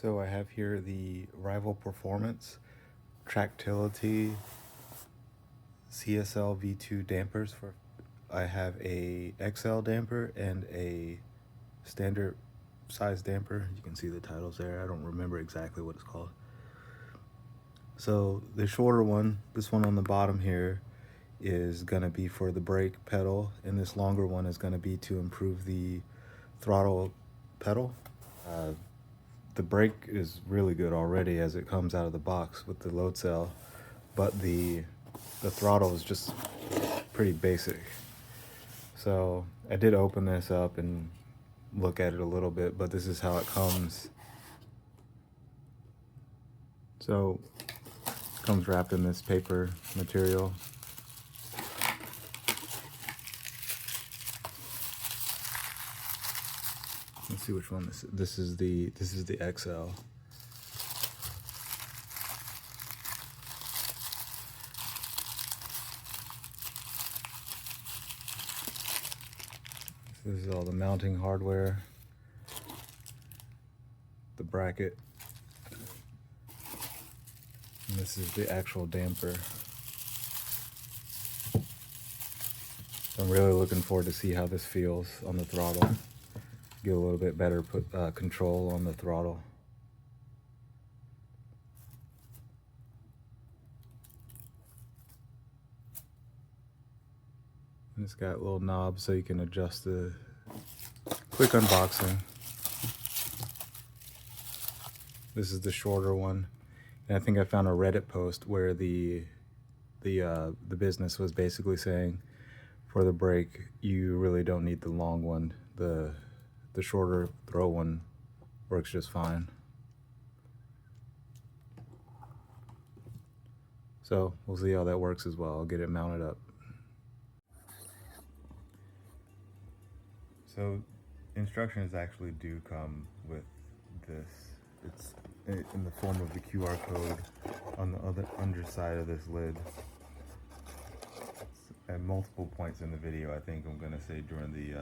So I have here the Rival Performance Tracktility CSL V2 dampers. I have a XL damper and a standard size damper. You can see the titles there. I don't remember exactly what it's called. So the shorter one, this one on the bottom here, is gonna be for the brake pedal, and this longer one is gonna be to improve the throttle pedal. The brake is really good already as it comes out of the box with the load cell, but the throttle is just pretty basic. So I did open this up and look at it a little bit, but this is how it comes. So it comes wrapped in this paper material. Let's see which one this is. This is the XL. This is all the mounting hardware, the bracket, and this is the actual damper. So I'm really looking forward to see how this feels on the throttle. Get a little bit better control on the throttle. And it's got little knobs so you can adjust the quick unboxing. This is the shorter one. And I think I found a Reddit post where the business was basically saying for the brake, you really don't need the long one. The shorter throw one works just fine. So we'll see how that works as well. I'll get it mounted up. So instructions actually do come with this. It's in the form of the QR code on the other underside of this lid. At multiple points in the video, I think I'm gonna say during the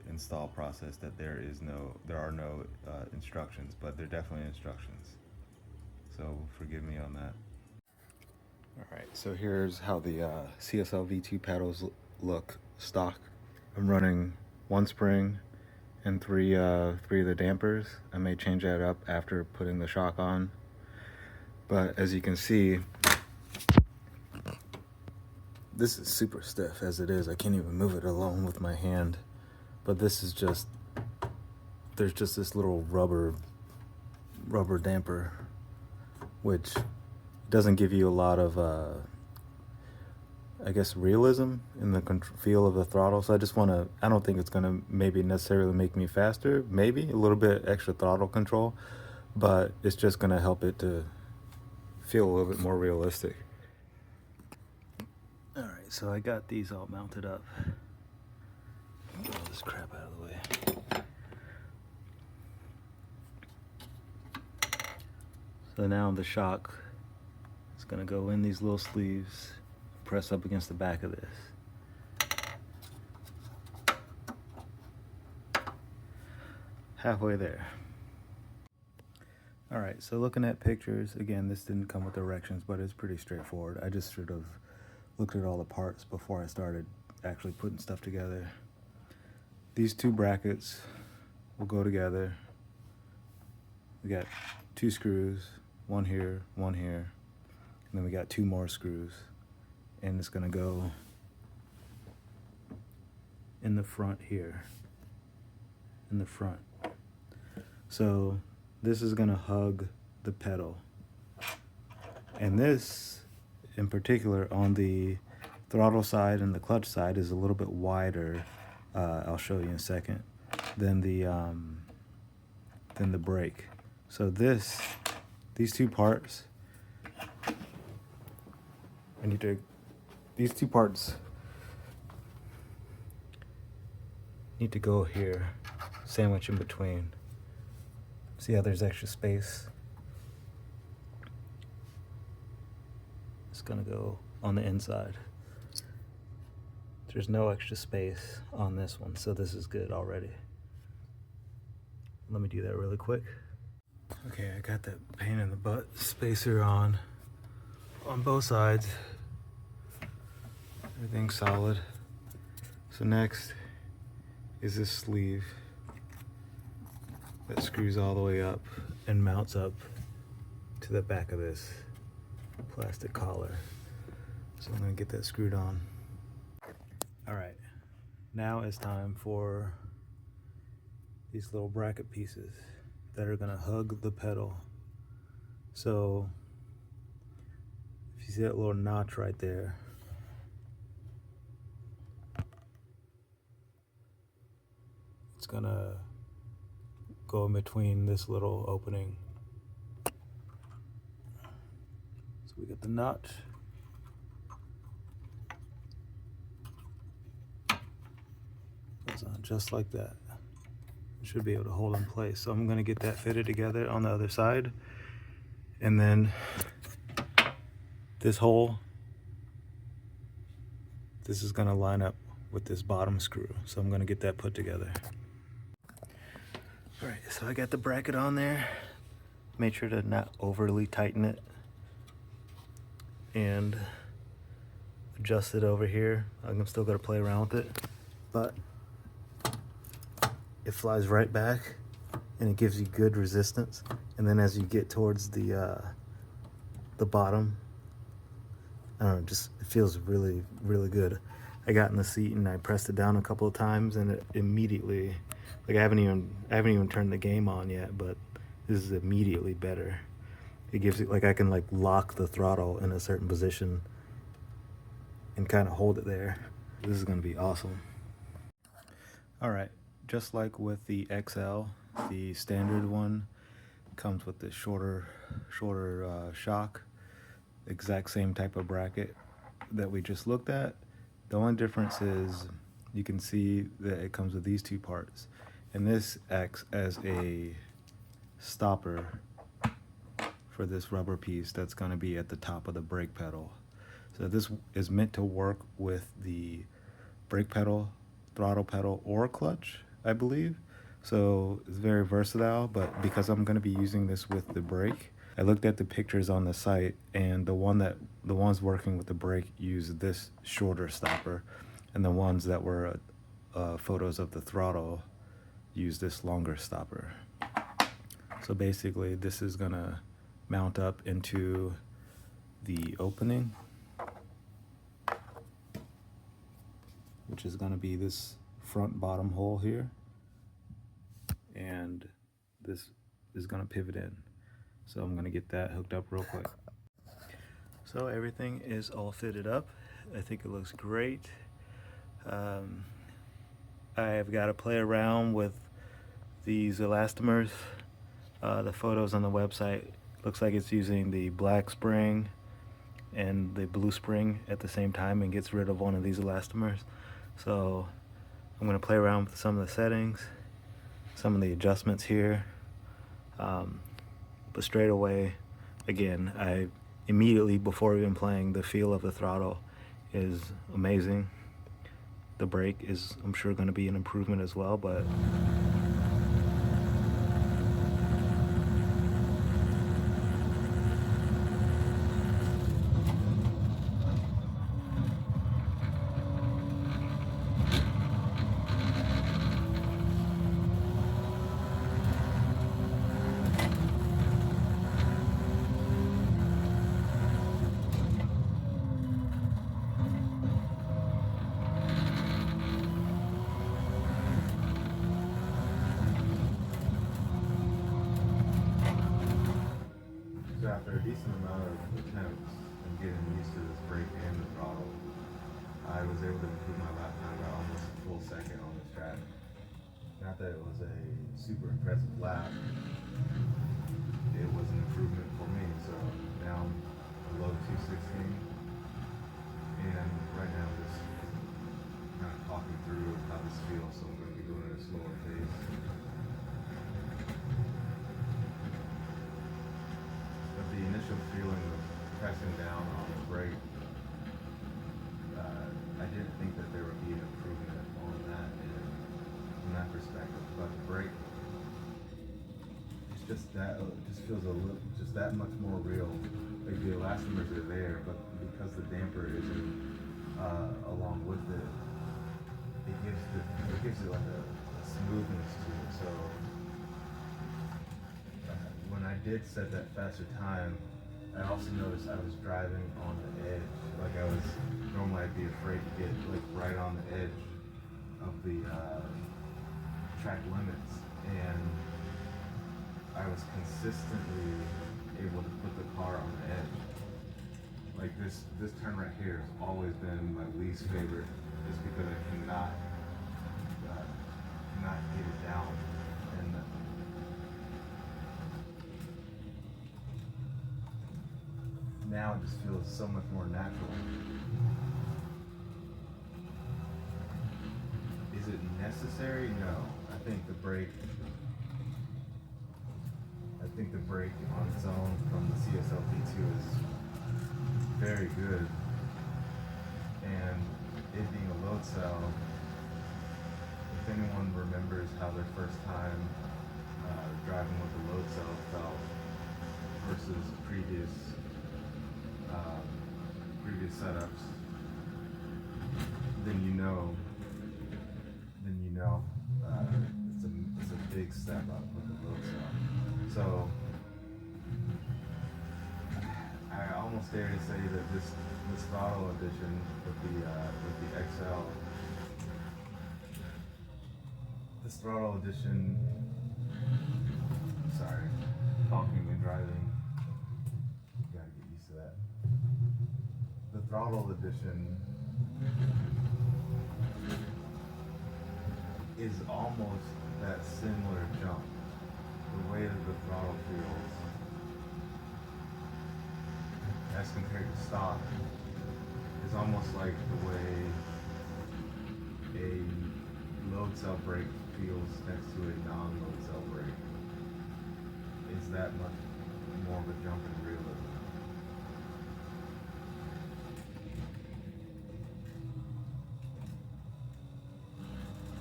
install process that there are no instructions, but they're definitely instructions. So forgive me on that. All right, so here's how the CSL V2 paddles look stock. I'm running one spring and three of the dampers. I may change that up after putting the shock on, but as you can see, this is super stiff as it is. I can't even move it alone with my hand. But this is just, there's just this little rubber damper, which doesn't give you a lot of, I guess, realism in the feel of the throttle. So I don't think it's gonna maybe necessarily make me faster, maybe a little bit extra throttle control, but it's just gonna help it to feel a little bit more realistic. Alright, so I got these all mounted up. Get all this crap out of the way. So now the shock is going to go in these little sleeves, press up against the back of this. Halfway there. Alright, so looking at pictures, again, this didn't come with directions, but it's pretty straightforward. I just sort of looked at all the parts before I started actually putting stuff together. These two brackets will go together. We got two screws, one here, and then we got two more screws, and it's gonna go in the front here, in the front. So this is gonna hug the pedal, and this in particular on the throttle side and the clutch side is a little bit wider, I'll show you in a second, than the brake. So these two parts, these two parts need to go here, sandwich in between. See how there's extra space? It's gonna go on the inside. There's no extra space on this one, so this is good already. Let me do that really quick. Okay, I got that pain in the butt spacer on both sides. Everything's solid. So next is this sleeve that screws all the way up and mounts up to the back of this plastic collar. So I'm gonna get that screwed on. All right, now it's time for these little bracket pieces that are gonna hug the pedal. So if you see that little notch right there, it's gonna go in between this little opening. So we got the notch. Goes on just like that. It should be able to hold in place. So I'm gonna get that fitted together on the other side. And then this hole, this is gonna line up with this bottom screw. So I'm gonna get that put together. All right, so I got the bracket on there. Made sure to not overly tighten it. And adjust it over here. I'm still gonna play around with it, but it flies right back and it gives you good resistance. And then as you get towards the bottom, I don't know, just it feels really, really good. I got in the seat and I pressed it down a couple of times and it immediately, like I haven't even turned the game on yet, but this is immediately better. It gives it, like I can like lock the throttle in a certain position and kind of hold it there. This is gonna be awesome. All right, just like with the XL, the standard one comes with the shorter shock, exact same type of bracket that we just looked at. The only difference is you can see that it comes with these two parts, and this acts as a stopper for this rubber piece that's going to be at the top of the brake pedal. So this is meant to work with the brake pedal, throttle pedal, or clutch, I believe. So it's very versatile, but because I'm going to be using this with the brake, I looked at the pictures on the site, and the ones working with the brake use this shorter stopper, and the ones that were photos of the throttle use this longer stopper. So basically this is gonna mount up into the opening, which is gonna be this front bottom hole here, and this is gonna pivot in. So I'm gonna get that hooked up real quick. So everything is all fitted up. I think it looks great. I've got to play around with these elastomers. The photos on the website looks like it's using the black spring and the blue spring at the same time and gets rid of one of these elastomers. So I'm going to play around with some of the settings, some of the adjustments here. But straight away, again, I immediately, before even playing, the feel of the throttle is amazing. The brake is, I'm sure, going to be an improvement as well, but so after a decent amount of attempts and getting used to this brake and the throttle, I was able to improve my lap time by almost a full second on this track. Not that it was a super impressive lap, it was an improvement for me. So now I'm below 216, and right now I'm just kind of talking through how this feels, so I'm going to be doing it at a slower pace. But the initial feeling of pressing down on the brake, I didn't think that there would be an improvement on that from that perspective. But the brake, just just that just feels a little, just that much more real. Like the elastomers are there, but because the damper isn't along with it, it gives it like a smoothness to it. So when I did set that faster time, I also noticed I was driving on the edge. Like I was, normally I'd be afraid to get like right on the edge of the track limits, and I was consistently able to put the car on the edge. Like this turn right here has always been my least favorite, just because I cannot get it down. And now it just feels so much more natural. Is it necessary? No. I think the brake on its own from the CSL P2 is very good. And it being a load cell, if anyone remembers how their first time driving with a load cell felt versus previous setups, then you know it's a big step up with the load cell. So I almost dare to say that this throttle edition with the XL, this throttle edition, sorry, talking and driving, you gotta get used to that. The throttle edition is almost that similar jump. The way that the throttle feels as compared to stock is almost like the way a load cell brake feels next to a non-load cell brake. It's that much more of a jump in realism.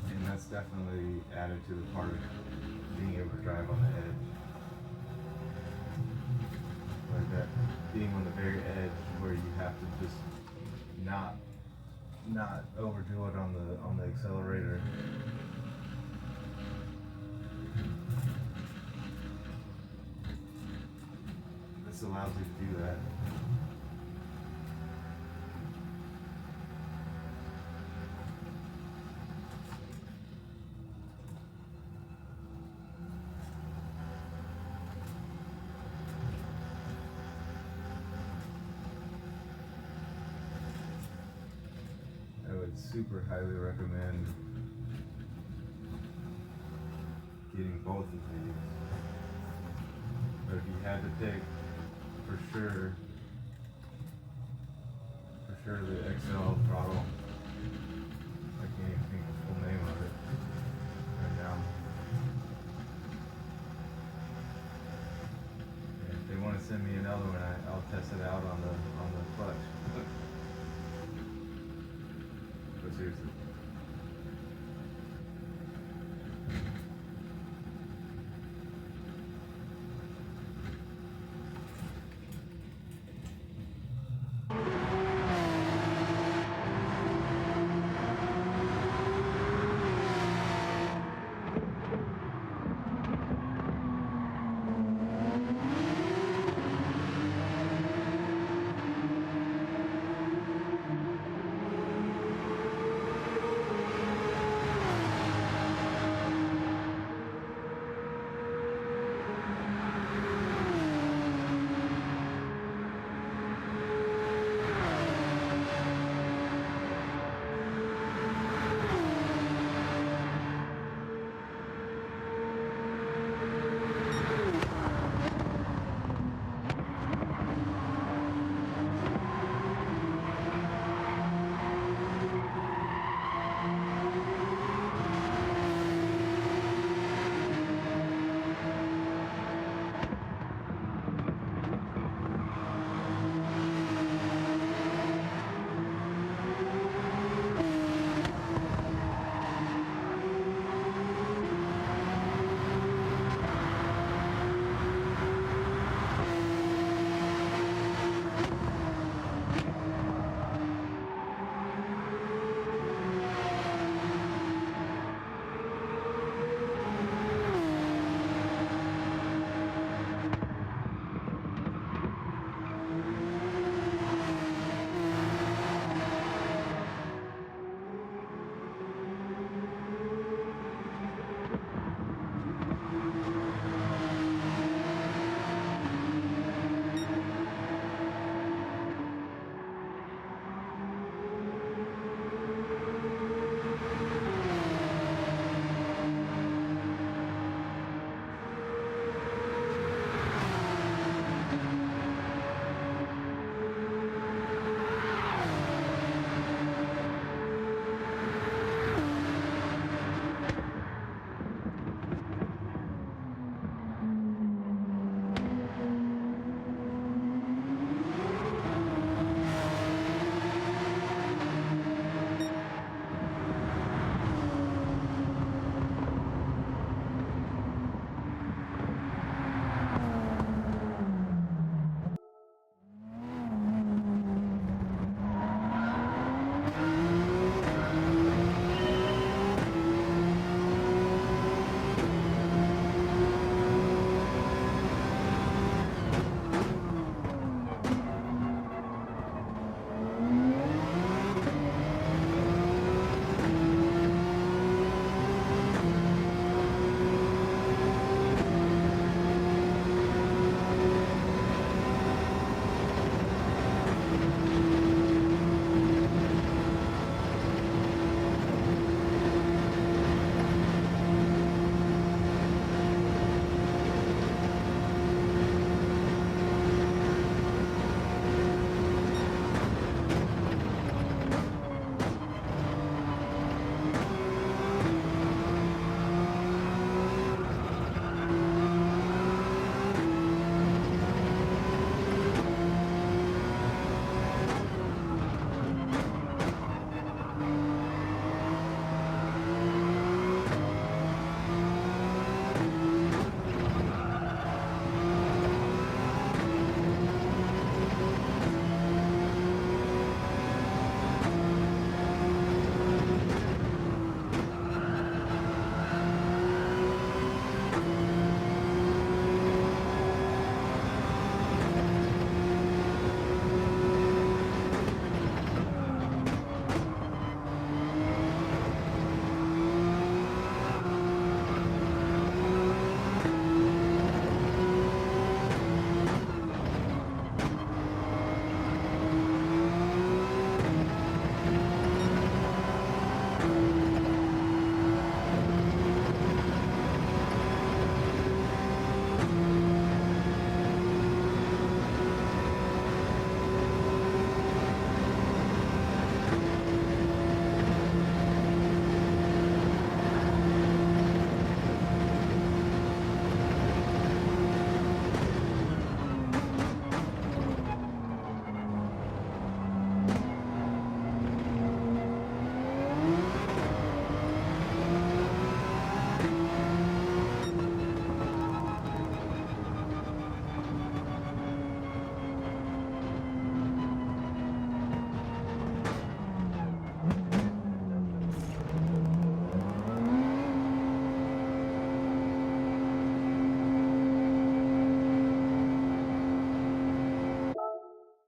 And that's definitely added to the part of being able to drive on the edge. Like that, being on the very edge where you have to just not overdo it on the accelerator. This allows you to do that. I would super highly recommend getting both of these. But if you had to pick, for sure the XL throttle. I can't even think of the full name of it right now. And if they want to send me another one, I'll test it out on the clutch. But seriously.